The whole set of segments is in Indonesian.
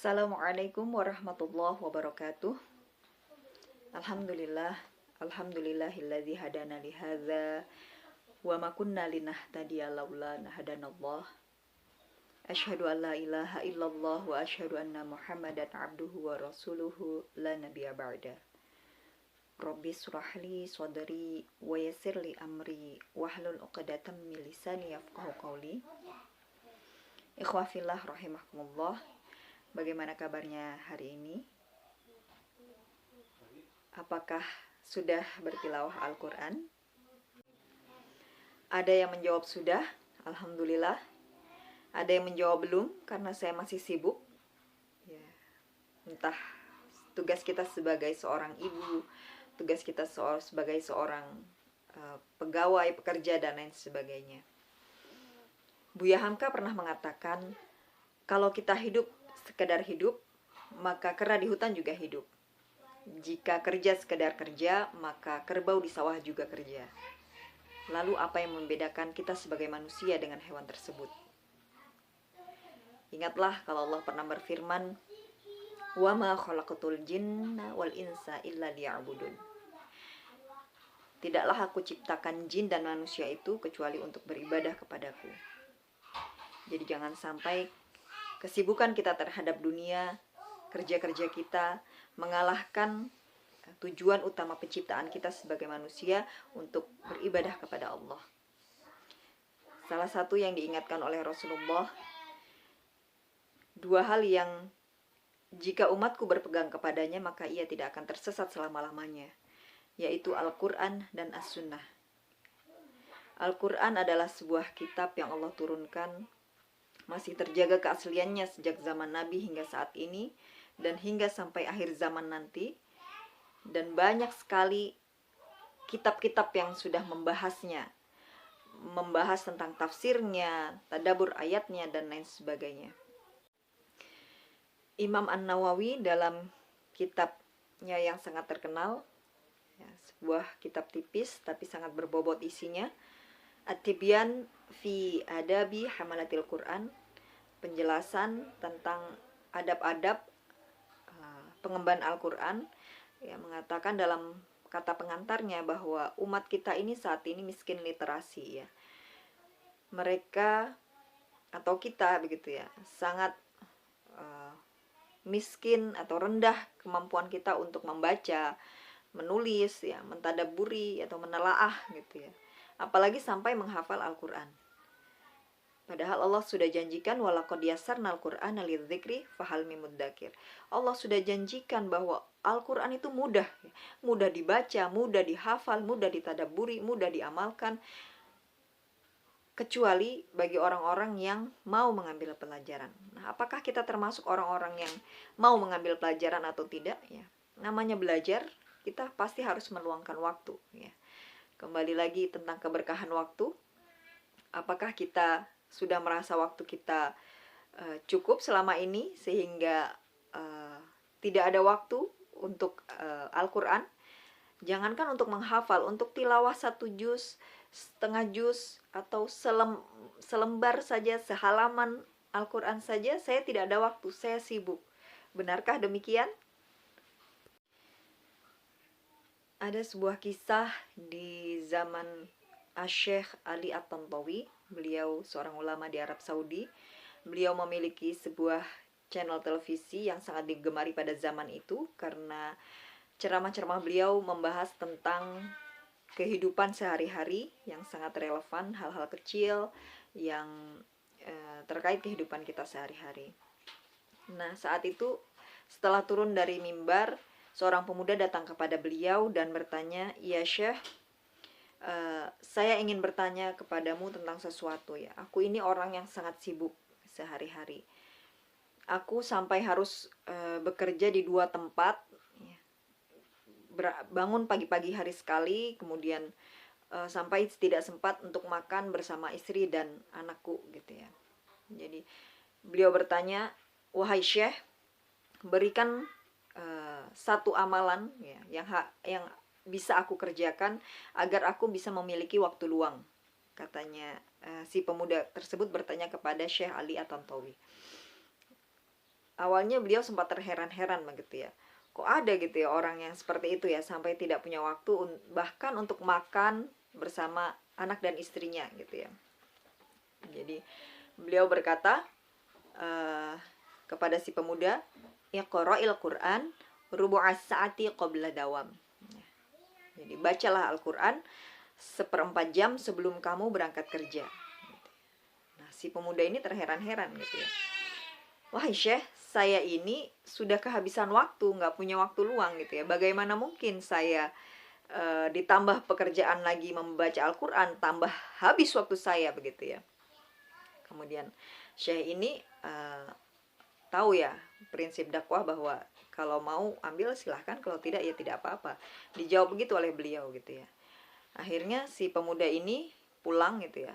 Assalamualaikum warahmatullahi wabarakatuh. Alhamdulillah, alhamdulillahilladzi hadana li hadza wa ma kunna linahtadiya laula hadanallah. Asyhadu an la ilaha illallah wa asyhadu anna Muhammadan abduhu wa rasuluhu la nabiyya ba'da. Rabbi shrahli sadri wa yassirli amri wahlul 'uqdatam min lisani yafqahu qawli. Ikhwafillah rahimakumullah. Bagaimana kabarnya hari ini? Apakah sudah bertilawah Al-Quran? Ada yang menjawab sudah, alhamdulillah. Ada yang menjawab belum, karena saya masih sibuk. Ya, entah tugas kita sebagai seorang ibu, tugas kita sebagai seorang pegawai, pekerja, dan lain sebagainya. Buya Hamka pernah mengatakan, kalau kita hidup sekedar hidup, maka kera di hutan juga hidup. Jika kerja sekedar kerja, maka kerbau di sawah juga kerja. Lalu apa yang membedakan kita sebagai manusia dengan hewan tersebut? Ingatlah kalau Allah pernah berfirman, "Wa ma khalaqatul jinna wal insa illa liya'budun." Tidaklah aku ciptakan jin dan manusia itu kecuali untuk beribadah kepadaku. Jadi jangan sampai kesibukan kita terhadap dunia, kerja-kerja kita mengalahkan tujuan utama penciptaan kita sebagai manusia untuk beribadah kepada Allah. Salah satu yang diingatkan oleh Rasulullah, dua hal yang jika umatku berpegang kepadanya maka ia tidak akan tersesat selama-lamanya, yaitu Al-Quran dan As-Sunnah. Al-Quran adalah sebuah kitab yang Allah turunkan, masih terjaga keasliannya sejak zaman Nabi hingga saat ini dan hingga sampai akhir zaman nanti, dan banyak sekali kitab-kitab yang sudah membahasnya, membahas tentang tafsirnya, tadabbur ayatnya, dan lain sebagainya. Imam An-Nawawi dalam kitabnya yang sangat terkenal, ya, sebuah kitab tipis tapi sangat berbobot isinya, At-Tibyan fi Adabi Hamalatil Quran, penjelasan tentang adab-adab pengemban Al-Quran, ya, mengatakan dalam kata pengantarnya bahwa umat kita ini saat ini miskin literasi, ya. Mereka atau kita begitu ya, sangat miskin atau rendah kemampuan kita untuk membaca, menulis, ya, mentadaburi atau menelaah gitu ya. Apalagi sampai menghafal Al-Quran. Padahal Allah sudah janjikan walaqad yassarnal Qur'ana lidzikri fahal mim mudzakir. Allah sudah janjikan bahwa Al-Qur'an itu mudah, mudah dibaca, mudah dihafal, mudah ditadabburi, mudah diamalkan, kecuali bagi orang-orang yang mau mengambil pelajaran. Nah, apakah kita termasuk orang-orang yang mau mengambil pelajaran atau tidak, ya? Namanya belajar, kita pasti harus meluangkan waktu, ya. Kembali lagi tentang keberkahan waktu. Apakah kita sudah merasa waktu kita cukup selama ini sehingga tidak ada waktu untuk Al-Quran? Jangankan untuk menghafal, untuk tilawah 1 juz, setengah juz, atau selembar saja, sehalaman Al-Quran saja, saya tidak ada waktu, saya sibuk. Benarkah demikian? Ada sebuah kisah di zaman Syekh Ali At-Tantawi. Beliau seorang ulama di Arab Saudi. Beliau memiliki sebuah channel televisi yang sangat digemari pada zaman itu karena ceramah-ceramah beliau membahas tentang kehidupan sehari-hari yang sangat relevan, hal-hal kecil yang terkait kehidupan kita sehari-hari. Nah, saat itu setelah turun dari mimbar, seorang pemuda datang kepada beliau dan bertanya, "Ya Syekh, saya ingin bertanya kepadamu tentang sesuatu, ya. Aku ini orang yang sangat sibuk sehari-hari. Aku sampai harus bekerja di 2 tempat, ya. Bangun pagi-pagi hari sekali, kemudian sampai tidak sempat untuk makan bersama istri dan anakku, gitu ya." Jadi beliau bertanya, "Wahai Syekh, berikan satu amalan, ya, yang bisa aku kerjakan agar aku bisa memiliki waktu luang," katanya si pemuda tersebut bertanya kepada Syekh Ali At-Tantawi. awalnya beliau sempat terheran-heran begitu ya. Kok ada gitu ya orang yang seperti itu ya, sampai tidak punya waktu bahkan untuk makan bersama anak dan istrinya gitu ya. Jadi beliau berkata kepada si pemuda, Iqra'il Qur'an rubu'as sa'ati qabla dawam. Jadi bacalah Al-Quran 1/4 jam sebelum kamu berangkat kerja. Nah, si pemuda ini terheran-heran gitu ya. Wahai Syekh, saya ini sudah kehabisan waktu, nggak punya waktu luang gitu ya. Bagaimana mungkin saya ditambah pekerjaan lagi membaca Al-Quran, tambah habis waktu saya begitu ya. Kemudian Syekh ini tahu ya prinsip dakwah bahwa kalau mau ambil silahkan, kalau tidak ya tidak apa-apa. Dijawab begitu oleh beliau gitu ya. Akhirnya si pemuda ini pulang gitu ya,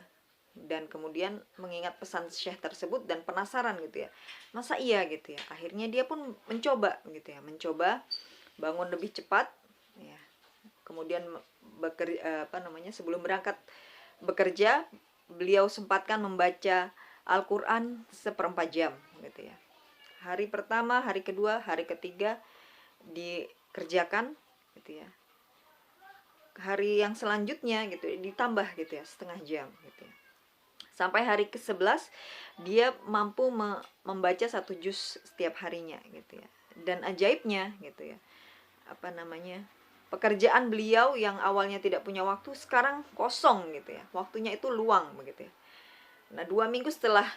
dan kemudian mengingat pesan Syekh tersebut dan penasaran gitu ya, masa iya gitu ya. Akhirnya dia pun mencoba gitu ya, mencoba bangun lebih cepat ya. Kemudian sebelum berangkat bekerja, beliau sempatkan membaca Al-Quran 1/4 jam gitu ya. Hari pertama, hari kedua, hari ketiga dikerjakan gitu ya. Hari yang selanjutnya gitu ditambah gitu ya, 1/2 jam gitu ya. Sampai hari ke-11 dia mampu membaca 1 juz setiap harinya gitu ya. Dan ajaibnya gitu ya, pekerjaan beliau yang awalnya tidak punya waktu sekarang kosong gitu ya, waktunya itu luang begitu ya. Nah, 2 minggu setelah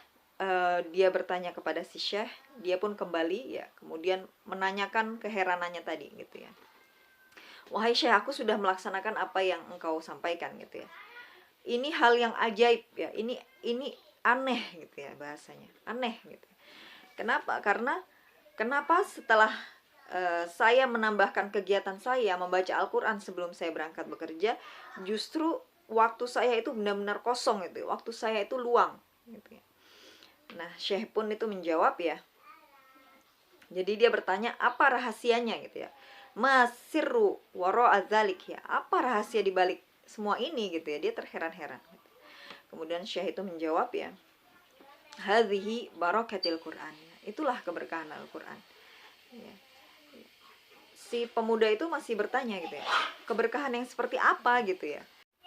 dia bertanya kepada si Syekh, dia pun kembali ya, kemudian menanyakan keheranannya tadi gitu ya. Wahai Syekh, aku sudah melaksanakan apa yang engkau sampaikan gitu ya. Ini hal yang ajaib ya, ini aneh gitu ya bahasanya, aneh gitu. Kenapa? Kenapa setelah saya menambahkan kegiatan saya membaca Al-Quran sebelum saya berangkat bekerja, justru waktu saya itu benar-benar kosong gitu, waktu saya itu luang gitu ya. Nah, Syekh pun itu menjawab ya. Jadi dia bertanya, apa rahasianya gitu ya. Masirru wara'a dzalik ya. Apa rahasia di balik semua ini gitu ya. Dia terheran-heran. Kemudian Syekh itu menjawab ya, hadhihi barakatil Qur'an. Itulah keberkahan Al-Qur'an. Ya. Si pemuda itu masih bertanya gitu ya, keberkahan yang seperti apa gitu ya.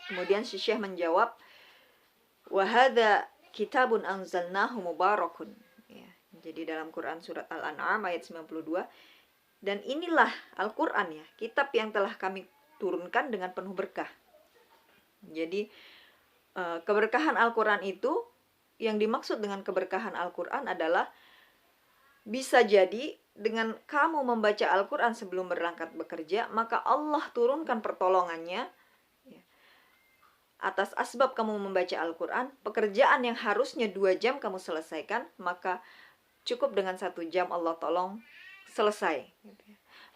Kemudian si Syekh menjawab, wa hadza kitabun anzalnahu mubarakun ya. Jadi dalam Quran surat Al-An'am ayat 92, dan inilah Al-Quran ya, kitab yang telah kami turunkan dengan penuh berkah. Jadi keberkahan Al-Quran itu, yang dimaksud dengan keberkahan Al-Quran adalah bisa jadi dengan kamu membaca Al-Quran sebelum berangkat bekerja, maka Allah turunkan pertolongannya atas asbab kamu membaca Al-Quran. Pekerjaan yang harusnya 2 jam kamu selesaikan, maka cukup dengan 1 jam Allah tolong selesai.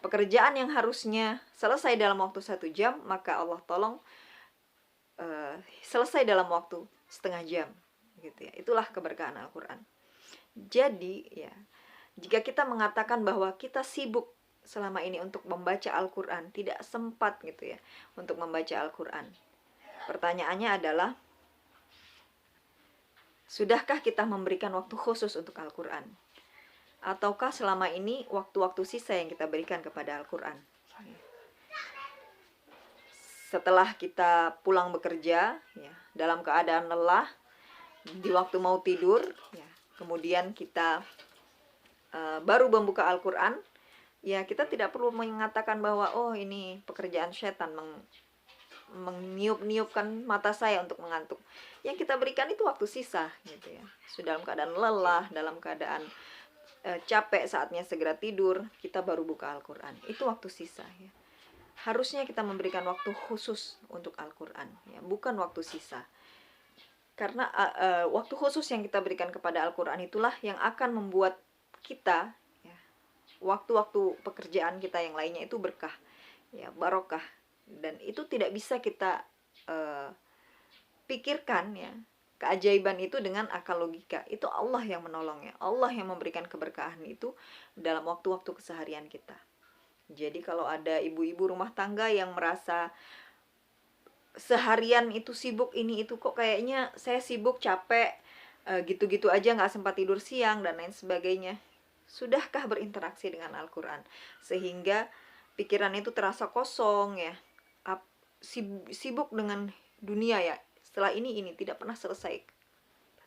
Pekerjaan yang harusnya selesai dalam waktu 1 jam, maka Allah tolong selesai dalam waktu 1/2 jam gitu ya. Itulah keberkahan Al-Quran. Jadi ya, jika kita mengatakan bahwa kita sibuk selama ini untuk membaca Al-Quran, tidak sempat gitu ya untuk membaca Al-Quran, pertanyaannya adalah, sudahkah kita memberikan waktu khusus untuk Al-Quran? Ataukah selama ini waktu-waktu sisa yang kita berikan kepada Al-Quran? Setelah kita pulang bekerja ya, dalam keadaan lelah, di waktu mau tidur ya, kemudian kita baru membuka Al-Quran ya, kita tidak perlu mengatakan bahwa oh ini pekerjaan setan meniup-niupkan mata saya untuk mengantuk. Yang kita berikan itu waktu sisa gitu ya. Sudah dalam keadaan lelah, dalam keadaan capek, saatnya segera tidur, kita baru buka Al-Quran. Itu waktu sisa ya. Harusnya kita memberikan waktu khusus untuk Al-Quran ya, bukan waktu sisa. Karena waktu khusus yang kita berikan kepada Al-Quran itulah yang akan membuat kita ya, waktu-waktu pekerjaan kita yang lainnya itu berkah ya, barokah. Dan itu tidak bisa kita pikirkan ya, keajaiban itu dengan akal logika. Itu Allah yang menolongnya, Allah yang memberikan keberkahan itu dalam waktu-waktu keseharian kita. Jadi kalau ada ibu-ibu rumah tangga yang merasa seharian itu sibuk ini itu, kok kayaknya saya sibuk capek gitu-gitu aja, nggak sempat tidur siang dan lain sebagainya, Sudahkah berinteraksi dengan Al-Quran? Sehingga pikiran itu terasa kosong ya, sibuk dengan dunia ya, setelah ini tidak pernah selesai,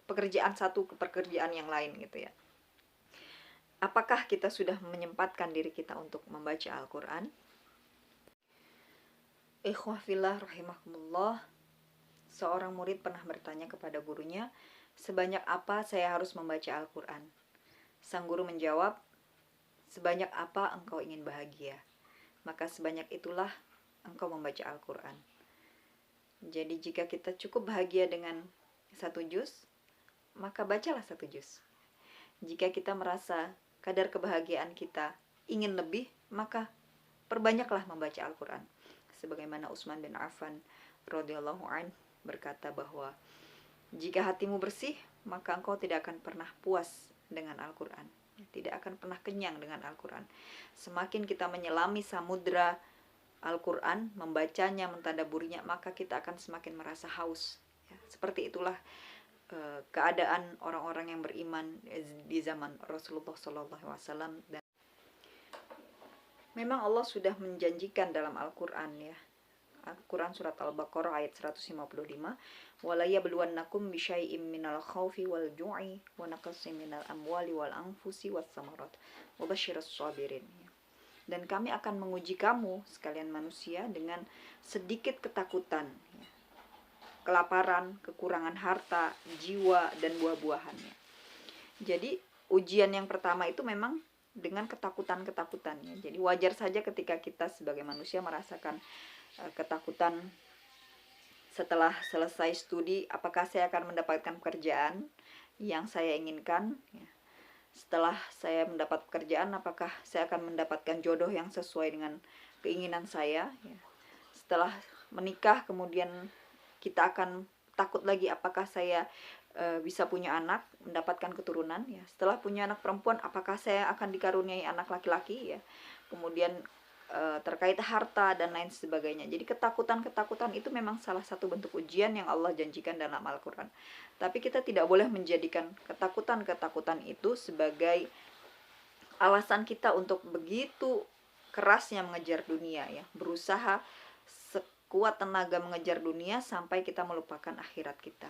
pekerjaan satu ke pekerjaan yang lain gitu ya. Apakah kita sudah menyempatkan diri kita untuk membaca Al-Quran? Ikhwah fillah rahimakumullah, seorang murid pernah bertanya kepada gurunya, sebanyak apa saya harus membaca Al-Quran? Sang guru menjawab, sebanyak apa engkau ingin bahagia, maka sebanyak itulah engkau membaca Al-Quran. Jadi jika kita cukup bahagia dengan 1 juz, maka bacalah 1 juz. Jika kita merasa kadar kebahagiaan kita ingin lebih, maka perbanyaklah membaca Al-Quran. Sebagaimana Utsman bin Affan radhiyallahu anhu berkata bahwa jika hatimu bersih, maka engkau tidak akan pernah puas dengan Al-Quran, tidak akan pernah kenyang dengan Al-Quran. Semakin kita menyelami samudra Al-Quran, membacanya, mentadaburinya, maka kita akan semakin merasa haus ya. Seperti itulah keadaan orang-orang yang beriman di zaman Rasulullah SAW. Dan memang Allah sudah menjanjikan dalam Al-Quran ya, Al-Quran surat Al-Baqarah ayat 155, wala yabluwannakum bisyai'im minal khawfi wal ju'i wa naqsin minal amwali wal anfusi was samarat wa basyiras sabirin. Dan kami akan menguji kamu sekalian manusia dengan sedikit ketakutan ya, kelaparan, kekurangan harta, jiwa, dan buah-buahannya. Jadi ujian yang pertama itu memang dengan ketakutan-ketakutannya. Jadi wajar saja ketika kita sebagai manusia merasakan ketakutan setelah selesai studi, apakah saya akan mendapatkan pekerjaan yang saya inginkan ya. Setelah saya mendapat pekerjaan, apakah saya akan mendapatkan jodoh yang sesuai dengan keinginan saya ya. Setelah menikah, kemudian kita akan takut lagi apakah saya bisa punya anak, mendapatkan keturunan ya. Setelah punya anak perempuan, apakah saya akan dikaruniai anak laki-laki ya. Kemudian terkait harta dan lain sebagainya. Jadi ketakutan-ketakutan itu memang salah satu bentuk ujian yang Allah janjikan dalam Al-Quran. Tapi kita tidak boleh menjadikan ketakutan-ketakutan itu sebagai alasan kita untuk begitu kerasnya mengejar dunia ya, berusaha sekuat tenaga mengejar dunia sampai kita melupakan akhirat kita.